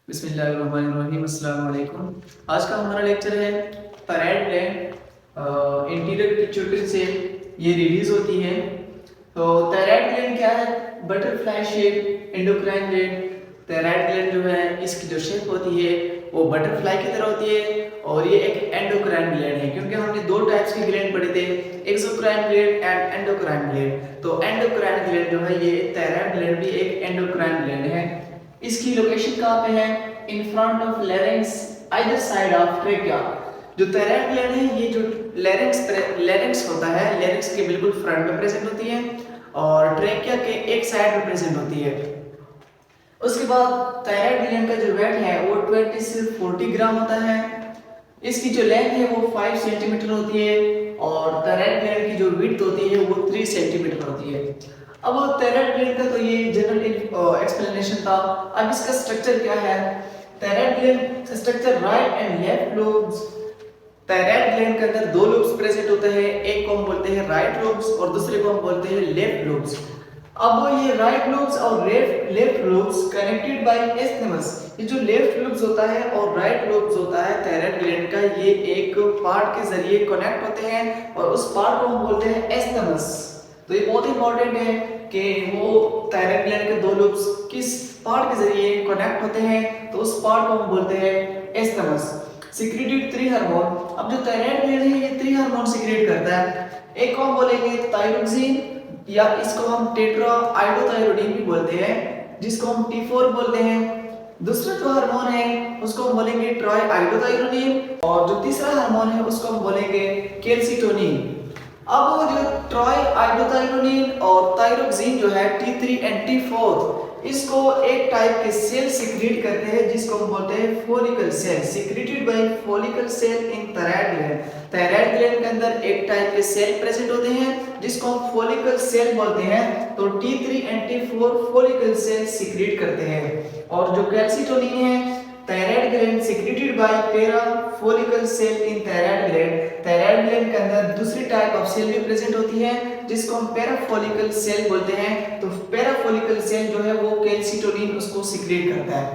बिस्मिल्लाहिर्रहमानिर्रहीम अस्सलाम वालेकुम। आज का हमारा लेक्चर है पैरेड ग्लैंड इंटीरियर पिट्यूटरी से ये रिलीज होती है। तो थायराइड ग्लैंड क्या है? Butterfly shape endocrine gland. Thyroid gland जो है इसकी जो शेप होती है वो बटरफ्लाई की तरह होती है और ये एक एंडोक्राइन ग्लैंड है, क्योंकि हमने दो टाइप्स के ग्लैंड पढ़े थे, exocrine gland and endocrine gland. तो एंडोक्राइन ग्लैंड जो है ये थायराइड ग्लैंड भी एक एंडोक्राइन ग्लैंड है। इसकी लोकेशन कहाँ पे है? In front of larynx either side of trachea. जो थायराइड ग्लैंड है ये जो लेरिंक्स होता है, लेरिंक्स के बिल्कुल फ्रंट में प्रेजेंट होती है और ट्रेकिया के एक साइड में प्रेजेंट होती है। उसके बाद थायराइड ग्लैंड का जो वेट है वो 20 से 40 ग्राम होता है। इसकी जो लेंथ है वो 5 सेंटीमीटर होती है और थायराइड ग्लैंड की जो विड्थ होती है वो 3 सेंटीमीटर होती है। अब थायराइड ग्लैंड का तो ये जनरल एक्सप्लेनेशन था। अब इसका स्ट्रक्चर क्या है? Thyroid gland structure right and left lobes. Thyroid gland के अंदर दो लोब्स प्रेजेंट होते हैं, एक को हम बोलते हैं राइट लोब्स और दूसरे को हम बोलते हैं लेफ्ट लोब्स। अब ये राइट लोब्स और लेफ्ट लोब्स कनेक्टेड बाय एस्थेमस। ये जो लेफ्ट लोब्स होता है और राइट लोब्स होता है थायराइड ग्लैंड का, ये एक पार्ट के जरिए कनेक्ट होते हैं और उस पार्ट को हम बोलते हैं एस्थेमस। तो ये बहुत इंपॉर्टेंट है कि वो थायराइड ग्लैंड के दो लोब्स किस पार्ट के जरिए कनेक्ट होते हैं, तो उस पार्ट को हम बोलते हैं एस्थेमस। Secreted 3 hormone. अब जो थायराइड ग्लैंड है ये 3 हार्मोन सिक्रेट करता है। एक को हम बोलेंगे थायरोक्सिन या इसको हम टेट्रा आइडोथायरोडीन भी बोलते हैं, जिसको हम T4 बोलते हैं। दूसरा जो हार्मोन है उसको हम बोलेंगे ट्राई आइडोथायरोडीन और जो तीसरा हार्मोन है उसको हम बोलेंगे कैल्सिटोनिन। अब वो जो ट्राई आइडोथायरोडीन और थायरोक्सिन जो है T3 एंड T4 इसको एक टाइप के सेल सिक्रीट करते हैं जिसको हम बोलते हैं follicle cell, secreted by follicle cell in thyroid gland. Thyroid gland के अंदर एक टाइप के सेल प्रेजेंट होते हैं जिसको हम फॉलिकल सेल बोलते हैं। तो T3 and T4 follicle cell secrete करते हैं और जो कैल्सिटोनिन है thyroid gland secreted by para follicle cell in thyroid gland. Thyroid gland के अंदर दूसरी टाइप ऑफ सेल भी प्रेजेंट होती है जिसको हम पैरा फॉलिकल सेल बोलते हैं। तो पैरा फॉलिकल सेल जो है वो कैल्सिटोनिन उसको सिक्रेट करता है।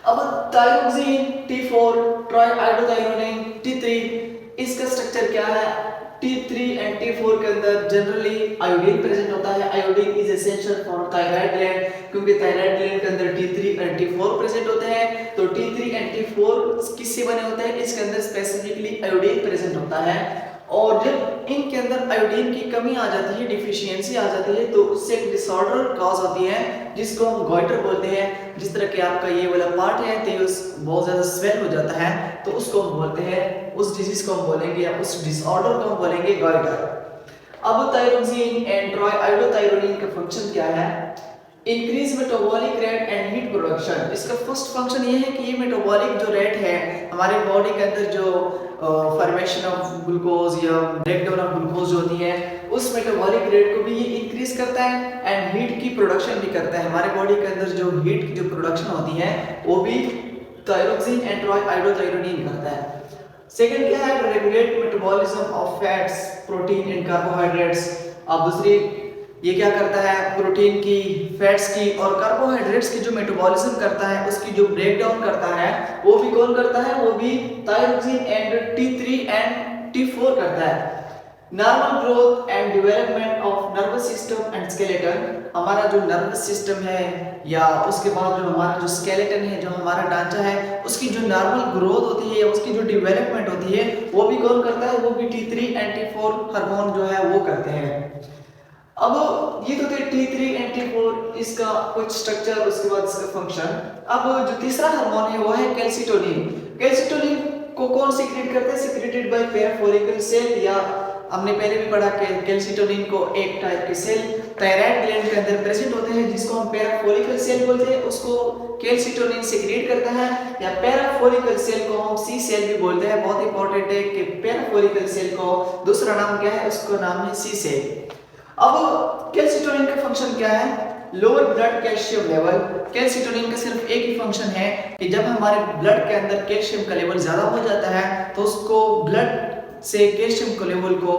अब थायरोक्सिन T4 ट्राई आइडोथायरोडीन T3 इसका स्ट्रक्चर क्या है? T3 एंड T4 के अंदर जनरली आयोडीन प्रेजेंट होता है। Iodine is essential for thyroid gland, क्योंकि थायराइड ग्लैंड के अंदर T3 एंड T4 प्रेजेंट होते हैं। तो T3 एंड T4 किससे बने होते हैं? इसके अंदर स्पेसिफिकली आयोडीन प्रेजेंट होता है और जब इनके अंदर आयोडीन की कमी आ जाती है, डिफिशियंसी आ जाती है, तो उससे एक डिसऑर्डर कॉज होती है जिसको हम गॉइटर बोलते हैं। जिस तरह के आपका ये वाला पार्ट है तो बहुत ज्यादा स्वेल हो जाता है, तो उसको हम बोलते हैं, उस डिजीज को हम बोलेंगे या उस डिसऑर्डर को हम बोलेंगे गॉइटर। अब थायरोक्सिन एंड ट्राई आइडोथायरोडीन का फंक्शन क्या है? Increase metabolic rate and heat production. इसका फर्स्ट फंक्शन ये है कि ये मेटाबॉलिक जो रेट है हमारे बॉडी के अंदर जो फॉर्मेशन ऑफ ग्लूकोज या ब्रेकडाउन ऑफ ग्लूकोज जो होती है उस मेटाबॉलिक रेट को भी ये इंक्रीज करता है एंड हीट की प्रोडक्शन भी करता है। हमारे बॉडी के अंदर जो हीट की जो प्रोडक्शन होती है वो भी थायरोक्सिन एंड ट्राई आइडोथायरोडीन करता है। सेकंड क्या है? Regulate metabolism of fats protein and carbohydrates. अब दूसरी ये क्या करता है? प्रोटीन की, फैट्स की और कार्बोहाइड्रेट्स की जो मेटाबॉलिज्म करता है उसकी जो ब्रेक डाउन करता है वो भी कौन करता है? वो भी thyroxine and T3 and T4 करता है। Normal growth and development of nervous system and skeleton. हमारा जो नर्वस सिस्टम है या उसके बाद जो हमारा जो स्केलेटन है, जो हमारा ढांचा है, उसकी जो नॉर्मल ग्रोथ होती है या उसकी जो डेवलपमेंट होती है वो भी कौन करता है? वो भी T3 एंड T4 हार्मोन जो है वो करते हैं। अब ये तो थे T3 एंड T4 इसका कुछ स्ट्रक्चर, उसके बाद इसका फंक्शन। अब जो तीसरा हार्मोन है वो है कैल्सिटोनिन। कैल्सिटोनिन को कौन सिक्रेट करता है? Secreted by para follicle cell, या हमने पहले भी पढ़ा कि कैल्सिटोनिन को एक टाइप के सेल थायराइड ग्लैंड के अंदर प्रेजेंट होते हैं जिसको हम पैरा फॉलिकल सेल बोलते हैं, उसको कैल्सिटोनिन सिक्रेट करता है। या पैरा फॉलिकल सेल को हम सी सेल भी बोलते हैं। बहुत इंपॉर्टेंट है कि पैरा फॉलिकल सेल को दूसरा नाम क्या है? उसका नाम है सी सेल। अब कैल्सिटोनिन का फंक्शन क्या है? Lower blood calcium level. Calcitonin का सिर्फ एक ही फंक्शन है कि जब हमारे ब्लड के अंदर कैल्शियम का लेवल ज्यादा हो जाता है तो उसको ब्लड से कैल्शियम के लेवल को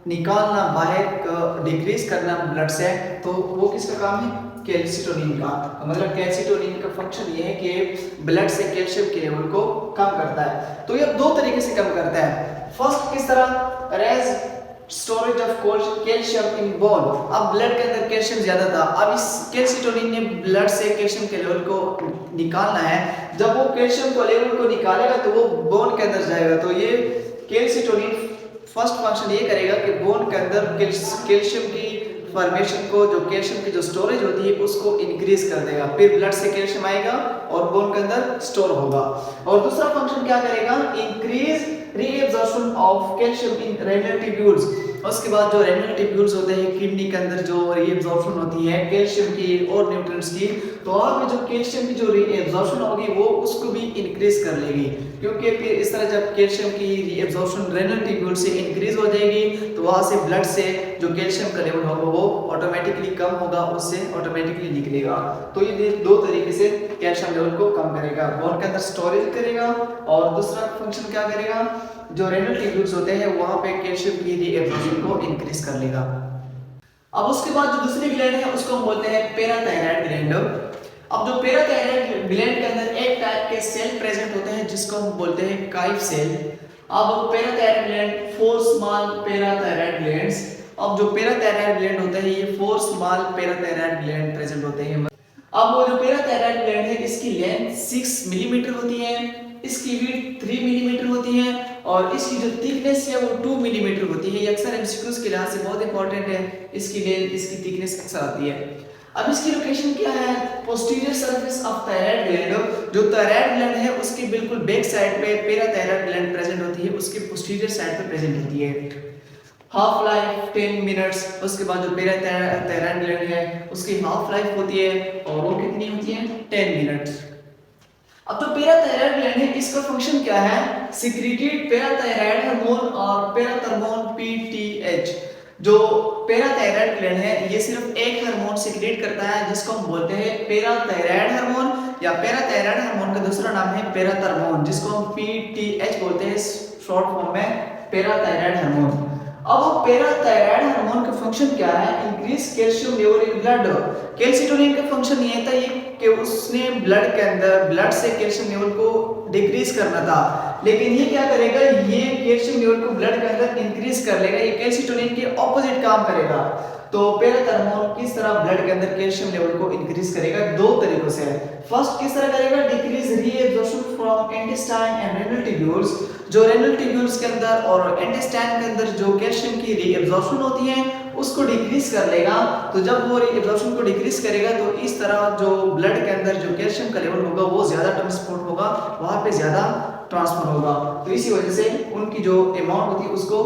निकालना, बाहर डिक्रीज करना ब्लड से। तो वो किसका काम है? कैल्सिटोनिन का। तो मतलब कैल्सिटोनिन का फंक्शन ये है कि ब्लड से कैल्शियम के लेवल को कम करता है। तो ये दो तरीके से कम करता है। फर्स्ट किस तरह, raise storage of calcium in bone. अब ब्लड के अंदर कैल्शियम ज्यादा था, अब इस कैल्सिटोनिन ने ब्लड से कैल्शियम के लेवल को निकालना है। जब वो कैल्शियम को लेवल को निकालेगा तो वो बोन के अंदर जाएगा। तो ये कैल्सिटोनिन फर्स्ट फंक्शन ये करेगा कि बोन के अंदर कैल्शियम की फॉर्मेशन को, जो कैल्शियम की जो स्टोरेज होती है उसको इंक्रीज कर देगा। फिर ब्लड से कैल्शियम आएगा और बोन के अंदर स्टोर होगा। और दूसरा फंक्शन क्या करेगा, increase reabsorption of calcium in renal tubules. उसके बाद जो रेनल ट्यूब्यूल्स होते हैं किडनी के अंदर, जो रीएब्जॉर्प्शन होती है कैल्शियम की और न्यूट्रिएंट्स की, तो वहां पे जो कैल्शियम की जो रीएब्जॉर्प्शन होगी वो उसको भी इंक्रीज कर लेगी। क्योंकि फिर इस तरह जब कैल्शियम की रीएब्जॉर्प्शन रेनल ट्यूब्यूल से इंक्रीज हो जाएगी तो वहां से ब्लड से जो कैल्शियम का लेवल होगा वो ऑटोमेटिकली कम होगा, उससे ऑटोमेटिकली निकलेगा। तो ये दो तरीके से कैल्शियम लेवल को कम करेगा, बोन के अंदर स्टोरेज करेगा और दूसरा फंक्शन क्या करेगा, जो रेनल ट्यूब्यूल्स होते हैं वहां पे कैल्शियम की रीएब्जॉर्प्शन को इंक्रीज कर लेगा। अब उसके बाद जो दूसरी ग्लैंड है उसको हम बोलते हैं पैराथायराइड ग्लैंड। अब जो पैराथायराइड ग्लैंड के अंदर एक टाइप के सेल प्रेजेंट होते हैं जिसको हम बोलते हैं काइफ सेल। अब parathyroid gland, 4 small parathyroid glands. अब जो पैराथायराइड ग्लैंड होते हैं ये 4 स्मॉल पैराथायराइड ग्लैंड प्रेजेंट होते हैं। अब वो जो पैराथायराइड ग्लैंड है इसकी लेंथ 6 मिलीमीटर होती है, इसकी विड्थ 3 मिलीमीटर होती है और इसकी जो थिकनेस है वो 2 मिलीमीटर होती है। ये अक्सर एमसीक्यूज के लिहाज से बहुत इंपॉर्टेंट है, इसकी लेंथ इसकी थिकनेस अक्सर आती है। अब इसकी लोकेशन क्या है, posterior surface of thyroid gland. जो थायराइड ग्लैंड है उसकी बिल्कुल बैक साइड पे पैराथायराइड ग्लैंड प्रेजेंट होती है, उसकी पोस्टीरियर साइड पे प्रेजेंट होती है। Half life 10 minutes. उसके बाद जो पैराथायराइड ग्लैंड है उसकी हाफ लाइफ होती है और वो कितनी होती है, 10 मिनट्स। अब जो पैराथायराइड ग्लैंड है इसका फंक्शन क्या है, सिक्रीटेड पैराथायराइड हार्मोन और पैराथर्मोन पीटीएच। जो पैराथायराइड ग्लैंड है ये सिर्फ एक हार्मोन सिक्रीट करता है जिसको हम बोलते हैं पैराथायराइड हार्मोन, या पैराथायराइड हार्मोन का दूसरा नाम है पैराथर्मोन जिसको हम पीटीएच बोलते हैं शॉर्ट फॉर्म में, पैराथायराइड हार्मोन। अब पैराथायराइड हार्मोन का फंक्शन क्या है, increase calcium level in blood. Calcitonin का फंक्शन ये था कि उसने ब्लड के अंदर ब्लड से कैल्शियम लेवल को डिक्रीज करना था, लेकिन ये क्या करेगा, ये कैल्शियम लेवल को ब्लड के अंदर इंक्रीज कर लेगा, ये कैल्सिटोनिन के ऑपोजिट काम करेगा। तो पैराथर्मोन किस तरह ब्लड के अंदर कैल्शियम लेवल को इंक्रीज करेगा, दो तरीकों से। फर्स्ट किस तरह करेगा, decrease reabsorption from intestine and renal tubules. जो रेनल ट्यूब्यूल्स के अंदर और इंटेस्टाइन के अंदर जो कैल्शियम की रीएब्जॉर्प्शन होती है उसको डिक्रीज कर लेगा। तो जब वो रीएब्जॉर्प्शन को डिक्रीज करेगा तो इस तरह जो ब्लड के अंदर जो कैल्शियम का लेवल होगा वो ज्यादा ट्रांसपोर्ट होगा, वहां पे ज्यादा ट्रांसफर होगा। तो इसी वजह से उनकी जो अमाउंट होती है उसको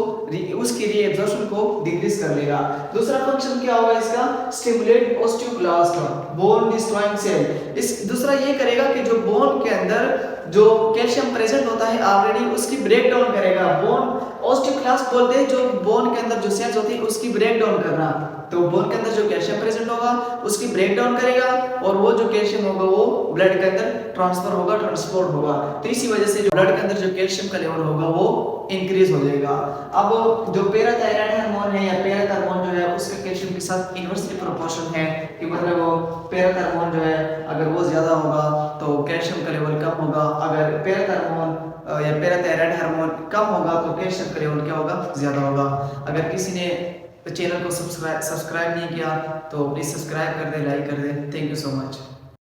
उसकी रीएब्जॉर्प्शन को डिक्रीज कर लेगा। दूसरा फंक्शन क्या होगा इसका, stimulate osteoclast bone destroying cell. इस दूसरा ये करेगा कि जो बोन के अंदर जो कैल्शियम प्रेजेंट होता है ऑलरेडी उसकी ब्रेक डाउन करेगा। बोन ऑस्टियोक्लास्ट बोलते हैं जो बोन के अंदर जो सेल्स होती है उसकी ब्रेक डाउन करना। तो बोन के अंदर जो कैल्शियम प्रेजेंट होगा उसकी ब्रेक डाउन करेगा और वो जो कैल्शियम होगा वो ब्लड के अंदर ट्रांसफर होगा, ट्रांसपोर्ट होगा। तो इसी वजह से जो ब्लड के अंदर जो कैल्शियम का लेवल होगा वो इंक्रीज हो जाएगा। अब जो पैराथायराइड हार्मोन है या पैराथर्मोन जो है उसका कैल्शियम के साथ इनवर्सली प्रोपोर्शन है कि मतलब वो पैराथर्मोन जो है अगर वो ज्यादा होगा तो कैल्शियम का लेवल कम होगा, अगर पैराथर्मोन या पैराथायराइड हार्मोन कम होगा तो कैल्शियम का लेवल क्या होगा, ज्यादा होगा। अगर किसी ने चैनल को सब्सक्राइब नहीं किया तो प्लीज सब्सक्राइब कर दे, लाइक कर दे। Thank you so much.